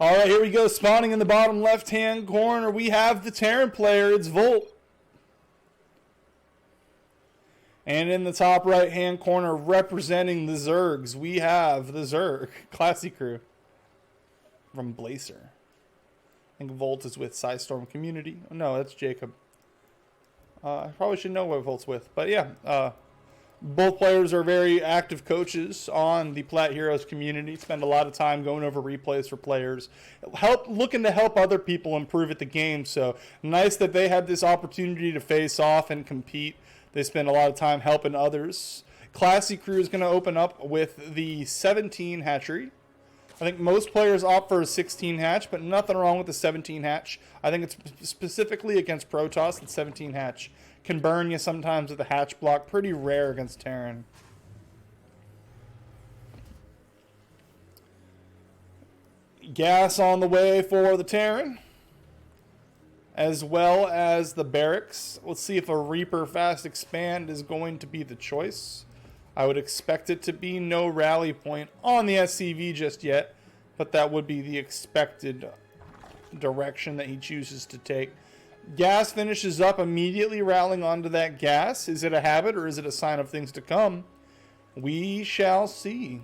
All right, here we go. Spawning in the bottom left-hand corner, we have the Terran player. It's Volt. And in the top right-hand corner, representing the Zergs, we have the Zerg, ClassyKru, from Blacer. I think Volt is with Psystorm Community. Oh, no, that's Jacob. I probably should know what Volt's with. But yeah, both players are very active coaches on the Plat Heroes community. Spend a lot of time going over replays for players, looking to help other people improve at the game. So nice that they had this opportunity to face off and compete. They spend a lot of time helping others. ClassyKru is going to open up with the 17 hatchery. I think most players opt for a 16 hatch, but nothing wrong with the 17 hatch. I think it's specifically against Protoss that 17 hatch can burn you sometimes with the hatch block. Pretty rare against Terran. Gas on the way for the Terran, as well as the barracks. Let's see if a Reaper fast expand is going to be the choice. I would expect it to be no rally point on the SCV just yet, but that would be the expected direction that he chooses to take. Gas finishes up immediately rallying onto that gas. Is it a habit or is it a sign of things to come? We shall see.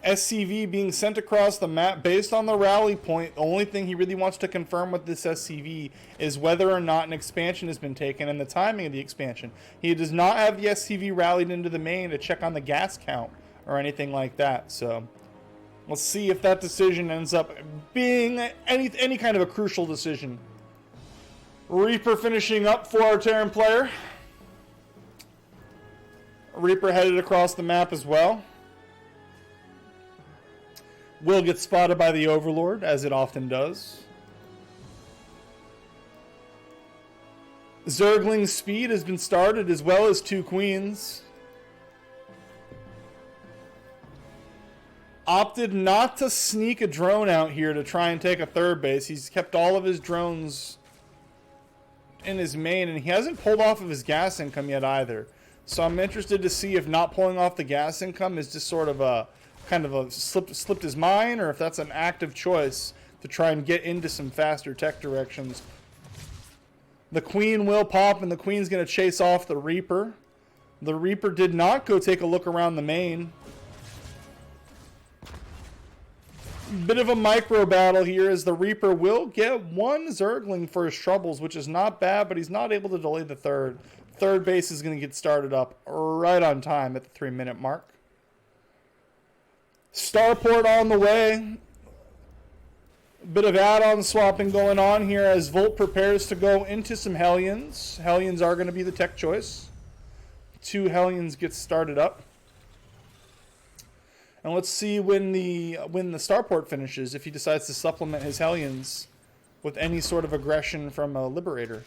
SCV being sent across the map based on the rally point. The only thing he really wants to confirm with this SCV is whether or not an expansion has been taken and the timing of the expansion. He does not have the SCV rallied into the main to check on the gas count or anything like that. So let's see if that decision ends up being any kind of a crucial decision. Reaper finishing up for our Terran player. Reaper headed across the map as well. Will get spotted by the Overlord, as it often does. Zergling's speed has been started, as well as 2 queens. Opted not to sneak a drone out here to try and take a third base. He's kept all of his drones in his main, and he hasn't pulled off of his gas income yet either. So I'm interested to see if not pulling off the gas income is just sort of a slipped his mind, or if that's an active choice to try and get into some faster tech directions. The Queen will pop, and the Queen's going to chase off the Reaper. The Reaper did not go take a look around the main. Bit of a micro battle here, as the Reaper will get 1 Zergling for his troubles, which is not bad, but he's not able to delay the third. Third base is going to get started up right on time at the 3-minute mark. Starport on the way. A bit of add-on swapping going on here as Volt prepares to go into some Hellions. Hellions are going to be the tech choice. 2 Hellions get started up. And let's see when the Starport finishes, if he decides to supplement his Hellions with any sort of aggression from a Liberator.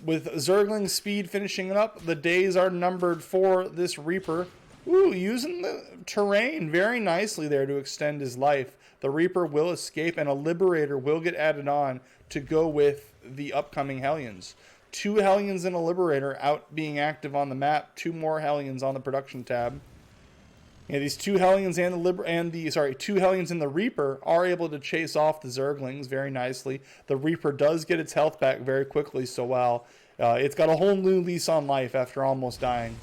With Zergling's speed finishing it up, the days are numbered for this Reaper. Ooh, using the terrain very nicely there to extend his life. The Reaper will escape, and a Liberator will get added on to go with the upcoming Hellions. 2 Hellions and a Liberator out being active on the map. 2 more Hellions on the production tab. Yeah, these 2 Hellions and the 2 Hellions and the Reaper are able to chase off the Zerglings very nicely. The Reaper does get its health back very quickly, so while it's got a whole new lease on life after almost dying.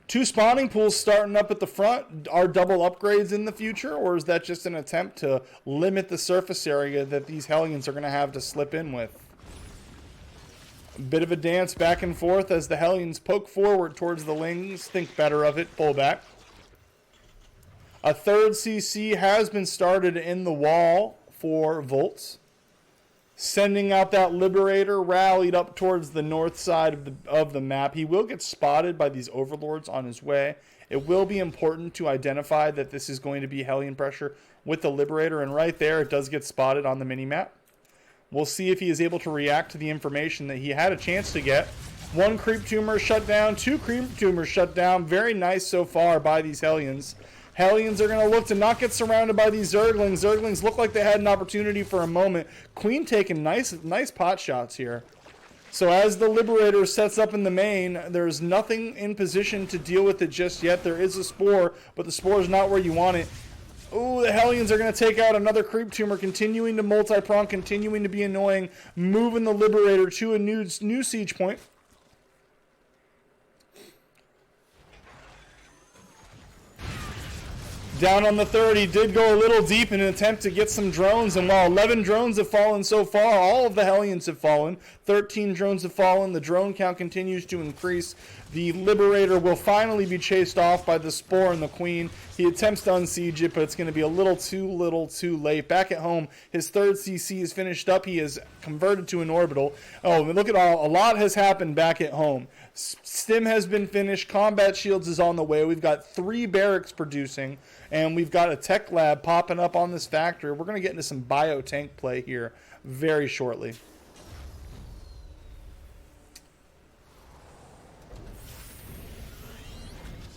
2 spawning pools starting up at the front. Are double upgrades in the future, or is that just an attempt to limit the surface area that these Hellions are going to have to slip in with? A bit of a dance back and forth as the Hellions poke forward towards the Lings. Think better of it. Pull back. A 3rd CC has been started in the wall for Volts. Sending out that Liberator, rallied up towards the north side of the map. He will get spotted by these Overlords on his way. It will be important to identify that this is going to be Hellion pressure with the Liberator, and right there it does get spotted on the minimap. We'll see if he is able to react to the information that he had a chance to get. 1 Creep Tumor shut down, 2 Creep Tumors shut down. Very nice so far by these Hellions. Hellions are going to look to not get surrounded by these Zerglings. Zerglings look like they had an opportunity for a moment. Queen taking nice pot shots here. So as the Liberator sets up in the main, there's nothing in position to deal with it just yet. There is a Spore, but the Spore is not where you want it. Ooh, the Hellions are going to take out another Creep Tumor, continuing to multi-prong, continuing to be annoying, moving the Liberator to a new siege point. Down on the third, he did go a little deep in an attempt to get some drones, and while 11 drones have fallen so far, all of the Hellions have fallen. 13 drones have fallen. The drone count continues to increase. The Liberator will finally be chased off by the Spore and the Queen. He attempts to unsiege it, but it's going to be a little too late. Back at home, his third CC is finished up. He is converted to an orbital. Oh, look at all. A lot has happened back at home. Stim has been finished. Combat Shields is on the way. We've got 3 barracks producing, and we've got a tech lab popping up on this factory. We're going to get into some biotank play here very shortly.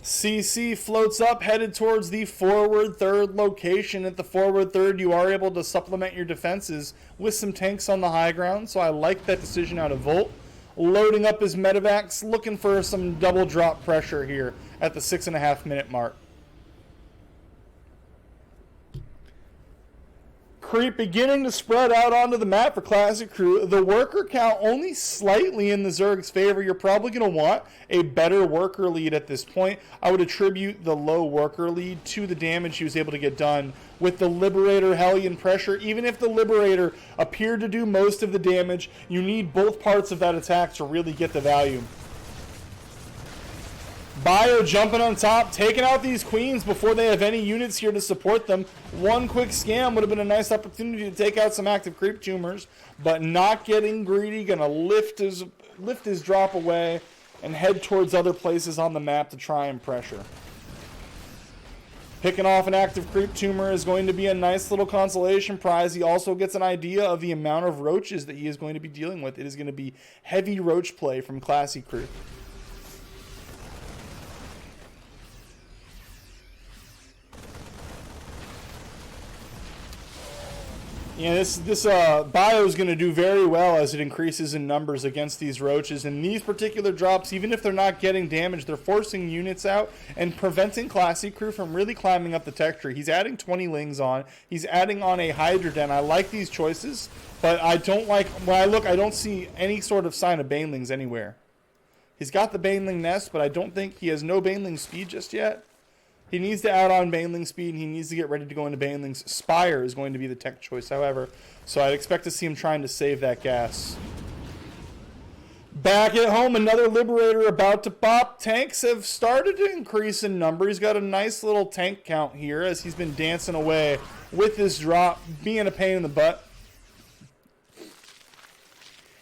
CC floats up, headed towards the forward third location. At the forward third, you are able to supplement your defenses with some tanks on the high ground, so I like that decision out of Volt. Loading up his medevacs, looking for some double drop pressure here at the 6.5 minute mark. Creep beginning to spread out onto the map for ClassyKru. The worker count only slightly in the Zerg's favor. You're probably going to want a better worker lead at this point. I would attribute the low worker lead to the damage he was able to get done with the Liberator Hellion pressure. Even if the Liberator appeared to do most of the damage, you need both parts of that attack to really get the value. Bio jumping on top, taking out these queens before they have any units here to support them. One quick scam would have been a nice opportunity to take out some active creep tumors, but not getting greedy, gonna lift his drop away and head towards other places on the map to try and pressure. Picking off an active creep tumor is going to be a nice little consolation prize. He also gets an idea of the amount of roaches that he is going to be dealing with. It is going to be heavy roach play from ClassyKru. Yeah, this bio is going to do very well as it increases in numbers against these roaches. And these particular drops, even if they're not getting damage, they're forcing units out and preventing ClassyKru from really climbing up the tech tree. He's adding 20 lings on. He's adding on a Hydra Den. I like these choices, but I don't like, when I look, I don't see any sort of sign of Banelings anywhere. He's got the Baneling nest, but I don't think he has no Baneling speed just yet. He needs to add on Baneling speed, and he needs to get ready to go into Baneling's. Spire is going to be the tech choice, however, so I'd expect to see him trying to save that gas. Back at home, another Liberator about to pop. Tanks have started to increase in number. He's got a nice little tank count here as he's been dancing away with this drop, being a pain in the butt.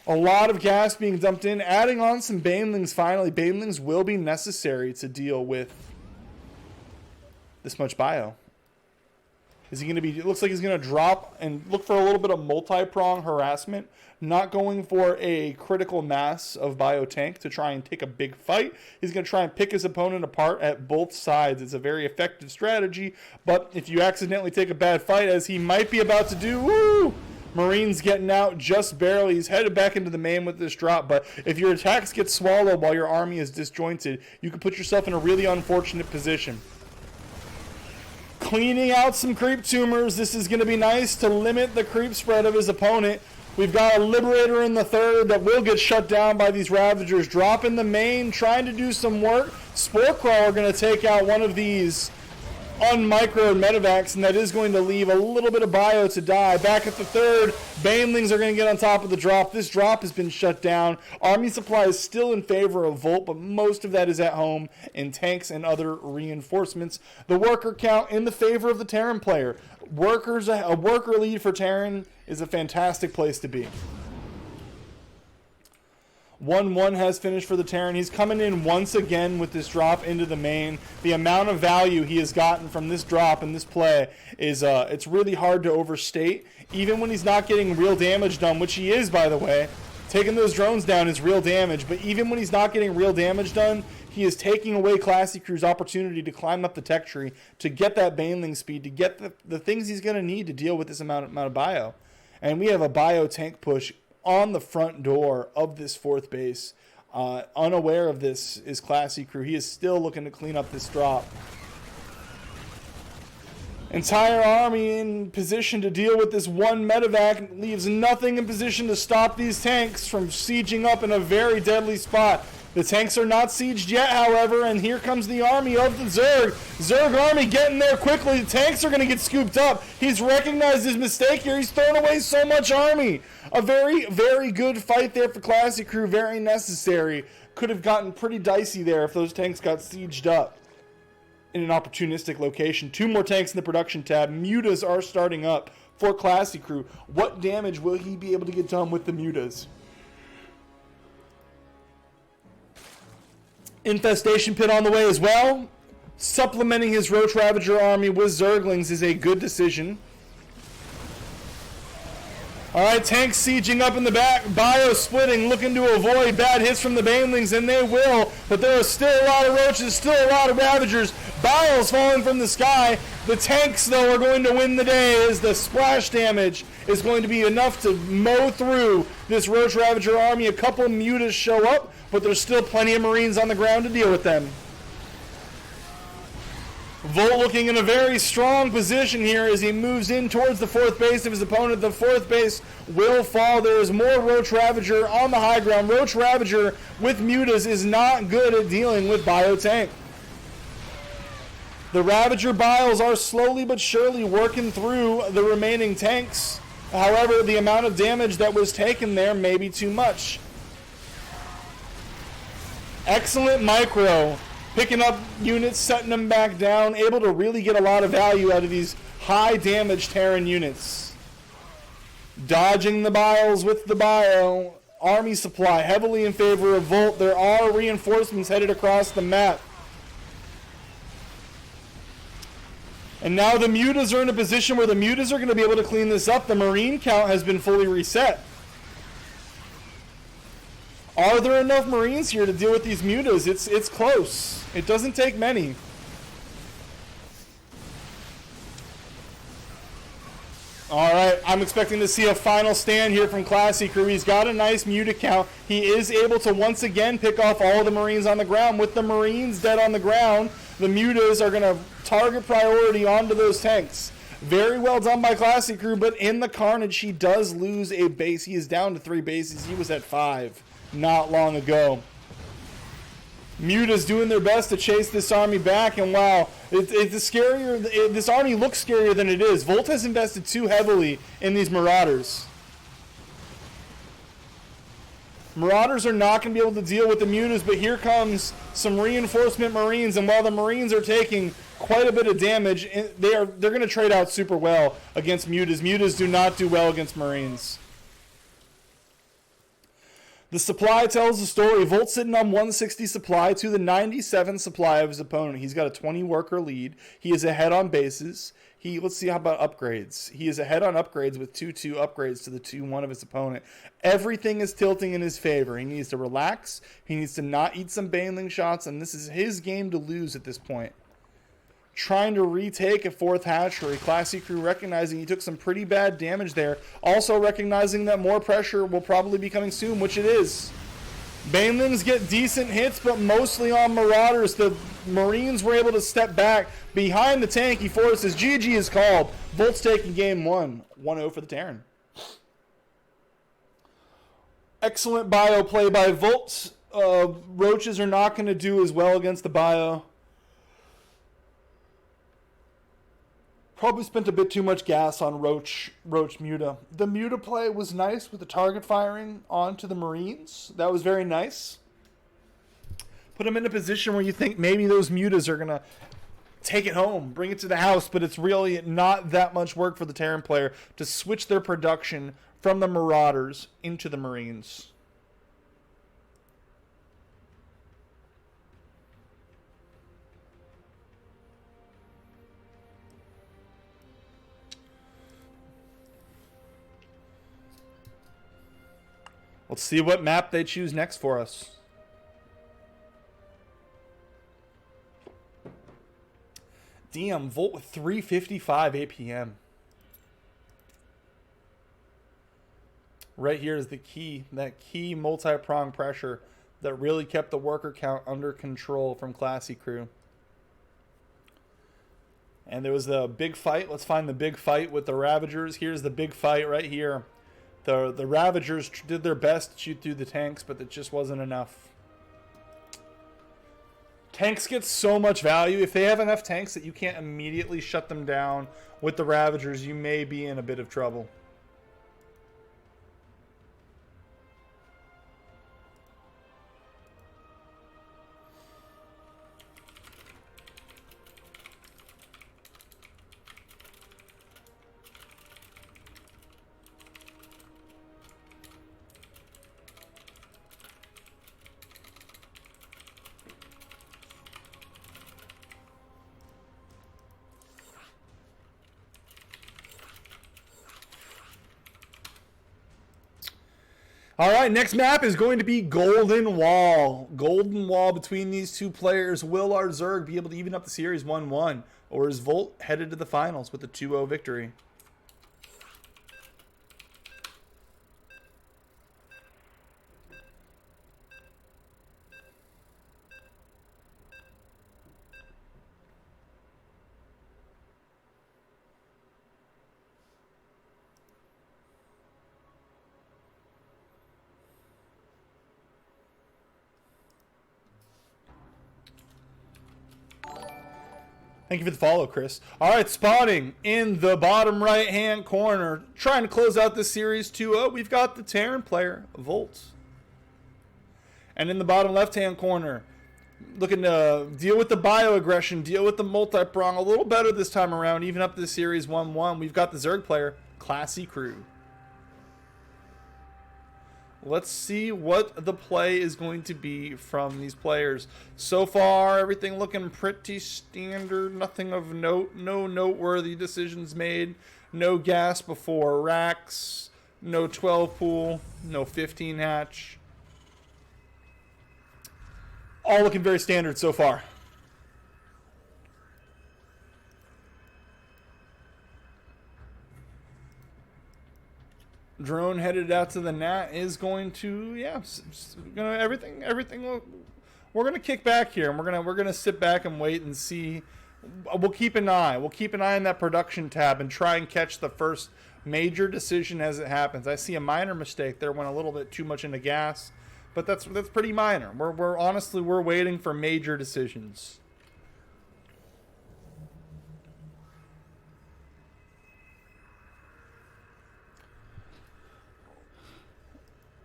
A lot of gas being dumped in, adding on some Banelings finally. Banelings will be necessary to deal with this much bio. Is he going to be, it looks like he's going to drop and look for a little bit of multi-prong harassment, not going for a critical mass of bio tank to try and take a big fight. He's going to try and pick his opponent apart at both sides. It's a very effective strategy, but if you accidentally take a bad fight, as he might be about to do, woo! Marine's getting out just barely. He's headed back into the main with this drop, but if your attacks get swallowed while your army is disjointed, you can put yourself in a really unfortunate position. Cleaning out some creep tumors. This is going to be nice to limit the creep spread of his opponent. We've got a Liberator in the third that will get shut down by these Ravagers. Dropping the main, trying to do some work. Spore Crawl are going to take out one of these unmicroed medevacs, and that is going to leave a little bit of bio to die. Back at the third, Banelings are going to get on top of the drop. This drop has been shut down. Army supply is still in favor of Volt, but most of that is at home in tanks and other reinforcements. The worker count in the favor of the Terran player. A worker lead for Terran is a fantastic place to be. 1-1 has finished for the Terran. He's coming in once again with this drop into the main. The amount of value he has gotten from this drop and this play is it's really hard to overstate. Even when he's not getting real damage done, which he is, by the way. Taking those drones down is real damage, but even when he's not getting real damage done, he is taking away ClassyKru's opportunity to climb up the tech tree, to get that Baneling speed, to get the things he's going to need to deal with this amount of bio. And we have a bio tank push on the front door of this fourth base. Unaware of this is ClassyKru. He is still looking to clean up this drop. Entire army in position to deal with this one medevac. Leaves nothing in position to stop these tanks from sieging up in a very deadly spot. The tanks are not sieged yet, however, and here comes the army of the Zerg. Zerg army getting there quickly. The tanks are going to get scooped up. He's recognized his mistake here. He's thrown away so much army. A very, very good fight there for ClassyKru. Very necessary. Could have gotten pretty dicey there if those tanks got sieged up in an opportunistic location. 2 more tanks in the production tab. Mutas are starting up for ClassyKru. What damage will he be able to get done with the Mutas? Infestation Pit on the way as well. Supplementing his Roach Ravager army with Zerglings is a good decision. Alright, tanks sieging up in the back. Bio splitting, looking to avoid bad hits from the Banelings, and they will. But there are still a lot of Roaches, still a lot of Ravagers. Bio's falling from the sky. The tanks, though, are going to win the day as the splash damage is going to be enough to mow through this Roach Ravager army. A couple Mutas show up, but there's still plenty of Marines on the ground to deal with them. Volt looking in a very strong position here as he moves in towards the fourth base of his opponent. The fourth base will fall. There is more Roach Ravager on the high ground. Roach Ravager with Mutas is not good at dealing with Biotank. The Ravager Biles are slowly but surely working through the remaining tanks. However, the amount of damage that was taken there may be too much. Excellent micro. Picking up units, setting them back down, able to really get a lot of value out of these high damage Terran units. Dodging the Biles with the Bio. Army supply heavily in favor of Volt. There are reinforcements headed across the map. And now the Mutas are in a position where the Mutas are going to be able to clean this up. The Marine count has been fully reset. Are there enough Marines here to deal with these Mutas? It's close. It doesn't take many. Alright, I'm expecting to see a final stand here from ClassyKru. He's got a nice Muta count. He is able to once again pick off all of the Marines on the ground. With the Marines dead on the ground, the Mutas are going to target priority onto those tanks. Very well done by ClassyKru, but in the carnage, he does lose a base. He is down to 3 bases. He was at 5 not long ago. Muta's doing their best to chase this army back, and wow, it's scarier. This army looks scarier than it is. Volt has invested too heavily in these Marauders. Marauders are not going to be able to deal with the Mutas, but here comes some reinforcement Marines, and while the Marines are taking quite a bit of damage, they're going to trade out super well against Mutas. Mutas do not do well against Marines. The supply tells the story. Volt sitting on 160 supply to the 97 supply of his opponent. He's got a 20 worker lead. He is ahead on bases. Let's see how about upgrades. He is ahead on upgrades with 2-2 upgrades to the 2-1 of his opponent. Everything is tilting in his favor. He needs to relax. He needs to not eat some Baneling shots, and this is his game to lose at this point. Trying to retake a 4th hatchery. ClassyKru recognizing he took some pretty bad damage there. Also recognizing that more pressure will probably be coming soon, which it is. Banelings get decent hits, but mostly on Marauders. The Marines were able to step back behind the tanky forces. GG is called. Volt's taking game 1. 1-0 for the Terran. Excellent Bio play by Volt. Roaches are not going to do as well against the Bio. Probably spent a bit too much gas on Roach Muta. The Muta play was nice with the target firing onto the Marines. That was very nice. Put them in a position where you think maybe those Mutas are going to take it home, bring it to the house, but it's really not that much work for the Terran player to switch their production from the Marauders into the Marines. Let's see what map they choose next for us. Damn, Volt with 355 APM. Right here is the key, that key multi-prong pressure that really kept the worker count under control from ClassyKru. And there was the big fight. Let's find the big fight with the Ravagers. Here's the big fight right here. The Ravagers did their best to shoot through the tanks, but it just wasn't enough. Tanks get so much value. If they have enough tanks that you can't immediately shut them down with the Ravagers, you may be in a bit of trouble. All right, next map is going to be Golden Wall. Golden Wall between these two players. Will our Zerg be able to even up the series 1-1? Or is Volt headed to the finals with a 2-0 victory? Thank you for the follow, Chris. All right, spawning in the bottom right-hand corner, trying to close out this series 2-0. We've got the Terran player, Volt. And in the bottom left-hand corner, looking to deal with the bioaggression, deal with the multi-prong a little better this time around, even up this series 1-1. We've got the Zerg player, ClassyKru. Let's see what the play is going to be from these players. So far, everything looking pretty standard. Nothing of note. No noteworthy decisions made. No gas before racks. No 12 pool. No 15 hatch. All looking very standard so far. Drone headed out to the Nat is going to, yeah, everything. We're gonna kick back here, and we're gonna sit back and wait and see. We'll keep an eye. We'll keep an eye on that production tab and try and catch the first major decision as it happens. I see a minor mistake there, went a little bit too much into gas, but that's pretty minor. We're honestly waiting for major decisions.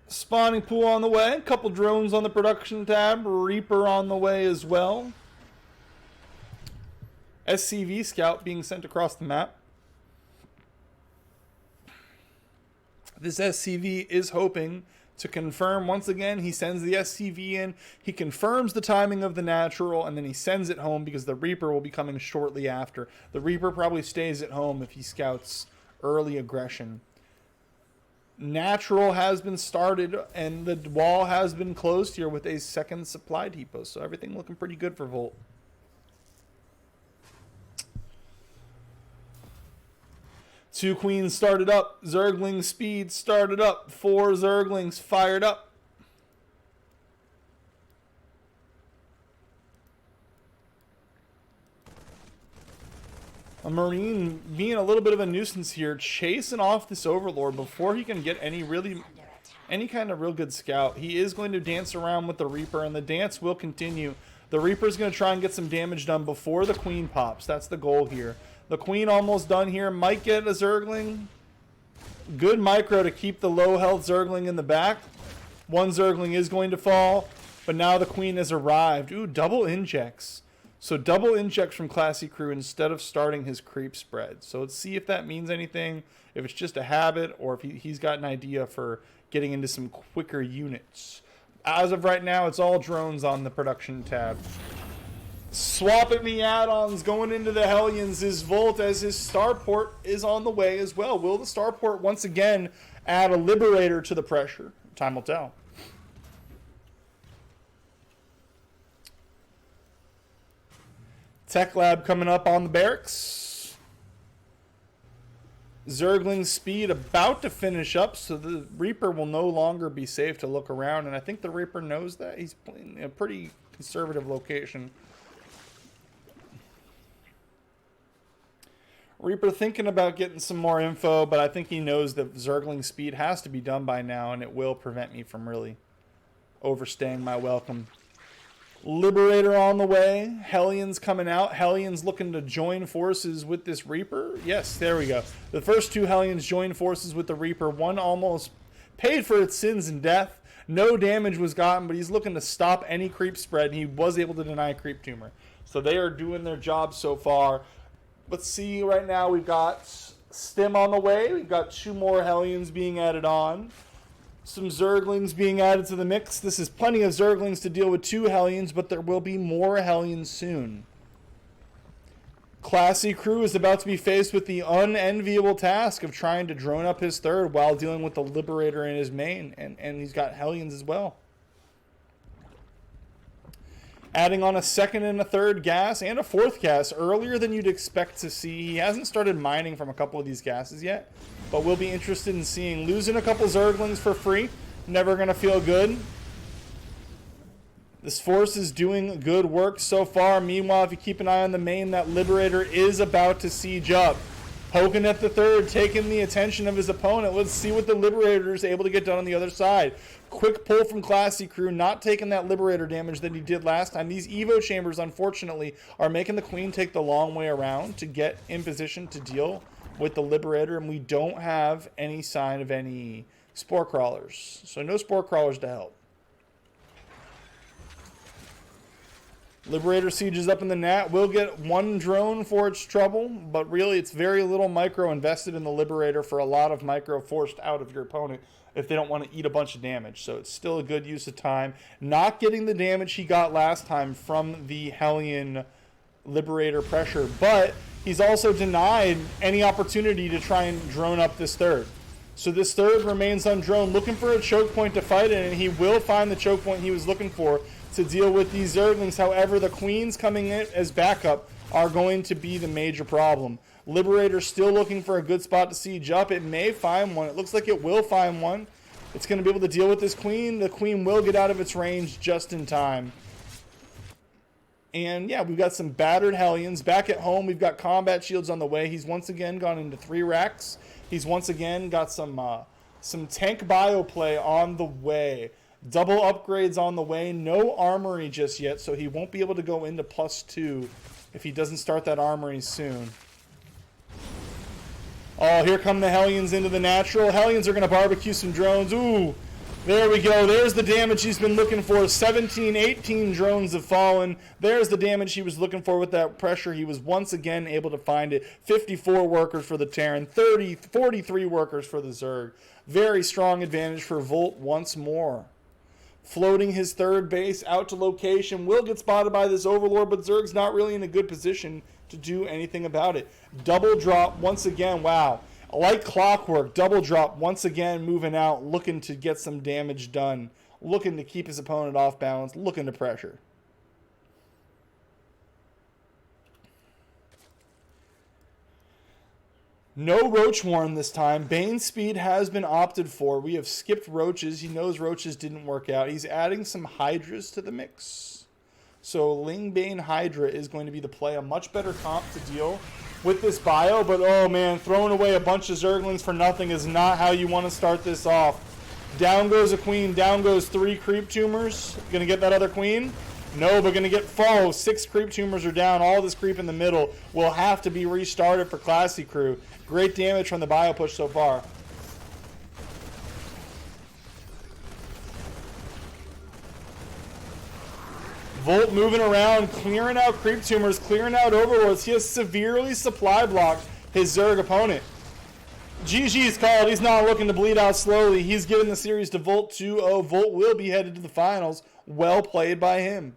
Spawning pool on the way. A couple drones on the production tab. Reaper on the way as well. SCV scout being sent across the map. This SCV is hoping to confirm once again. He sends the SCV in. He confirms the timing of the natural, and then he sends it home because the Reaper will be coming shortly after. The Reaper probably stays at home if he scouts early aggression. Natural has been started, and the wall has been closed here with a second supply depot. So everything looking pretty good for Volt. Two queens started up. Zergling speed started up. 4 Zerglings fired up. A Marine being a little bit of a nuisance here, chasing off this Overlord before he can get any kind of real good scout. He is going to dance around with the Reaper, and the dance will continue. The Reaper is going to try and get some damage done before the Queen pops. That's the goal here. The Queen almost done here. Might get a Zergling. Good micro to keep the low health Zergling in the back. One Zergling is going to fall, but now the Queen has arrived. Ooh, double injects. So double inject from ClassyKru instead of starting his creep spread. So let's see if that means anything, if it's just a habit, or if he's got an idea for getting into some quicker units. As of right now, it's all drones on the production tab. Swapping the add-ons, going into the Hellions is Volt, as his starport is on the way as well. Will the starport once again add a Liberator to the pressure? Time will tell. Tech Lab coming up on the barracks. Zergling's speed about to finish up, so the Reaper will no longer be safe to look around, and I think the Reaper knows that. He's playing in a pretty conservative location. Reaper thinking about getting some more info, but I think he knows that Zergling's speed has to be done by now, and it will prevent me from really overstaying my welcome. Liberator on the way. Hellions coming out. Hellions looking to join forces with this Reaper. Yes, there we go. The first two Hellions joined forces with the Reaper. One almost paid for its sins in death. No damage was gotten, but he's looking to stop any creep spread. He was able to deny creep tumor. So they are doing their job so far. Let's see, right now we've got Stim on the way. We've got 2 more Hellions being added on. Some Zerglings being added to the mix. This is plenty of Zerglings to deal with 2 Hellions, but there will be more Hellions soon. ClassyKru is about to be faced with the unenviable task of trying to drone up his third while dealing with the Liberator in his main, and he's got Hellions as well. Adding on a second and a third gas and a fourth gas earlier than you'd expect to see. He hasn't started mining from a couple of these gases yet, but we'll be interested in seeing. Losing a couple Zerglings for free, never going to feel good. This force is doing good work so far. Meanwhile, if you keep an eye on the main, that Liberator is about to siege up. Poking at the third, taking the attention of his opponent. Let's see what the Liberator is able to get done on the other side. Quick pull from ClassyKru, not taking that Liberator damage that he did last time. These Evo chambers, unfortunately, are making the Queen take the long way around to get in position to deal with the Liberator, and we don't have any sign of any Spore Crawlers. So no Spore Crawlers to help. Liberator sieges up in the Nat. Will get 1 drone for its trouble, but really it's very little micro invested in the Liberator for a lot of micro forced out of your opponent if they don't want to eat a bunch of damage. So it's still a good use of time. Not getting the damage he got last time from the Hellion Liberator pressure, but he's also denied any opportunity to try and drone up this third. So this third remains undroned, looking for a choke point to fight in, and he will find the choke point he was looking for to deal with these Zerglings. However, the Queens coming in as backup are going to be the major problem. Liberator still looking for a good spot to siege up. It may find one. It looks like it will find one. It's going to be able to deal with this Queen. The Queen will get out of its range just in time. And yeah, we've got some battered Hellions. Back at home, we've got combat shields on the way. He's once again gone into 3 racks. He's once again got some tank bio play on the way. Double upgrades on the way. No armory just yet, so he won't be able to go into +2 if he doesn't start that armory soon. Oh, here come the Hellions into the natural. Hellions are going to barbecue some drones. Ooh, there we go. There's the damage he's been looking for. 17, 18 drones have fallen. There's the damage he was looking for with that pressure. He was once again able to find it. 54 workers for the Terran, 43 workers for the Zerg. Very strong advantage for Volt once more. Floating his third base out to location. Will get spotted by this Overlord, but Zerg's not really in a good position to do anything about it. Double drop once again. Wow. Like clockwork, double drop once again, moving out, looking to get some damage done, looking to keep his opponent off balance, looking to pressure. No Roach Warren this time. Bane speed has been opted for. We have skipped Roaches. He knows Roaches didn't work out. He's adding some Hydras to the mix. So Ling Bane Hydra is going to be the play. A much better comp to deal with this bio. But oh man, throwing away a bunch of Zerglings for nothing is not how you want to start this off. Down goes a Queen. Down goes 3 creep tumors. Gonna get that other Queen? No, but gonna get 6 creep tumors are down. All this creep in the middle will have to be restarted for ClassyKru. Great damage from the bio push so far. Volt moving around, clearing out creep tumors, clearing out overlords. He has severely supply blocked his Zerg opponent. GG's called. He's not looking to bleed out slowly. He's giving the series to Volt 2-0. Volt will be headed to the finals. Well played by him.